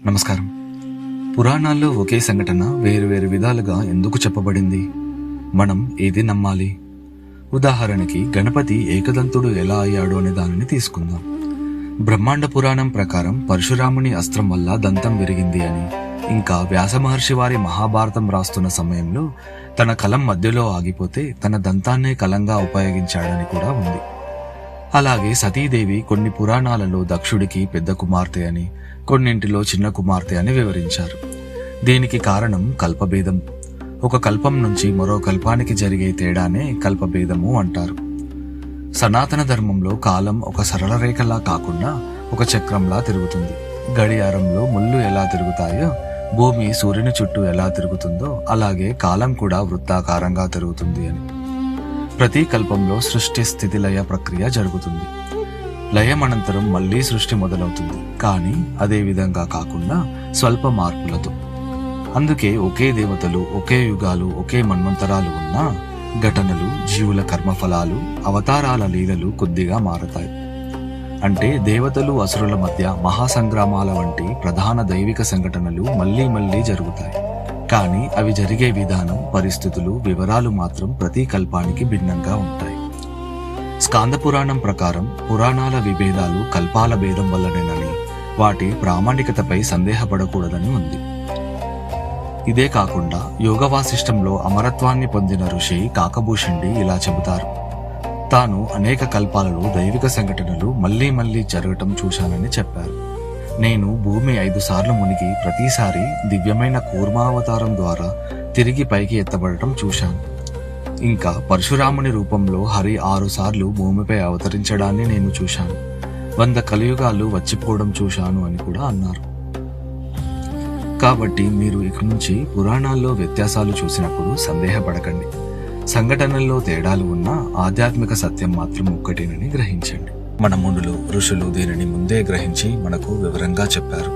నమస్కారం. పురాణాల్లో ఒకే సంఘటన వేరువేరు విధాలుగా ఎందుకు చెప్పబడింది? మనం ఏది నమ్మాలి? ఉదాహరణకి గణపతి ఏకదంతుడు ఎలా అయ్యాడు అనే దానిని తీసుకుందాం. బ్రహ్మాండ పురాణం ప్రకారం పరశురాముని అస్త్రం వల్ల దంతం విరిగింది అని, ఇంకా వ్యాస మహర్షి వారి మహాభారతం రాస్తున్న సమయంలో తన కలం మధ్యలో ఆగిపోతే తన దంతాన్నే కలంగా ఉపయోగించాడని కూడా ఉంది. అలాగే సతీదేవి కొన్ని పురాణాలలో దక్షుడికి పెద్ద కుమార్తె అని, కొన్నింటిలో చిన్న కుమార్తె అని వివరించారు. దీనికి కారణం కల్పభేదం. ఒక కల్పం నుంచి మరో కల్పానికి జరిగే తేడానే కల్పభేదము అంటారు. సనాతన ధర్మంలో కాలం ఒక సరళ రేఖలా కాకుండా ఒక చక్రంలా తిరుగుతుంది. గడియారంలో ముళ్ళు ఎలా తిరుగుతాయో, భూమి సూర్యుని చుట్టూ ఎలా తిరుగుతుందో అలాగే కాలం కూడా వృత్తాకారంగా తిరుగుతుంది అని. ప్రతి కల్పంలో సృష్టి స్థితి లయ ప్రక్రియ జరుగుతుంది. లయం అనంతరం మళ్లీ సృష్టి మొదలవుతుంది, కానీ అదే విధంగా కాకుండా స్వల్ప మార్పులతో. అందుకే ఒకే దేవతలు, ఒకే యుగాలు, ఒకే మన్వంతరాలు ఉన్నా ఘటనలు, జీవుల కర్మఫలాలు, అవతారాల లీలలు కొద్దిగా మారతాయి. అంటే దేవతలు అసురుల మధ్య మహాసంగ్రామాల వంటి ప్రధాన దైవిక సంఘటనలు మళ్లీ మళ్లీ జరుగుతాయి, కానీ అవి జరిగే విధానం, పరిస్థితులు, వివరాలు మాత్రం ప్రతి కల్పానికి భిన్నంగా ఉంటాయి. స్కాంద పురాణం ప్రకారం పురాణాల విభేదాలు కల్పాల భేదం వల్లనేనని, వాటి ప్రామాణికతపై సందేహపడకూడదని ఉంది. ఇదే కాకుండా యోగ వాసిష్టంలో అమరత్వాన్ని పొందిన ఋషి కాకభూషుండి ఇలా చెబుతారు: తాను అనేక కల్పాలలో దైవిక సంఘటనలు మళ్లీ మళ్లీ జరగటం చూశానని చెప్పారు. నేను భూమి 5 సార్లు మునిగి ప్రతిసారి దివ్యమైన కూర్మావతారం ద్వారా తిరిగి పైకి ఎత్తబడటం చూశాను. ఇంకా పరశురాముని రూపంలో హరి 6 సార్లు భూమిపై అవతరించడాన్ని నేను చూశాను. 100 కలియుగాలు వచ్చిపోవడం చూశాను అని కూడా అన్నారు. కాబట్టి మీరు ఇక నుంచి పురాణాల్లో వ్యత్యాసాలు చూసినప్పుడు సందేహపడకండి. సంఘటనల్లో తేడాలు ఉన్నా ఆధ్యాత్మిక సత్యం మాత్రం ఒక్కటేనని గ్రహించండి. మన మునులు, ఋషులు దీనిని ముందే గ్రహించి మనకు వివరంగా చెప్పారు.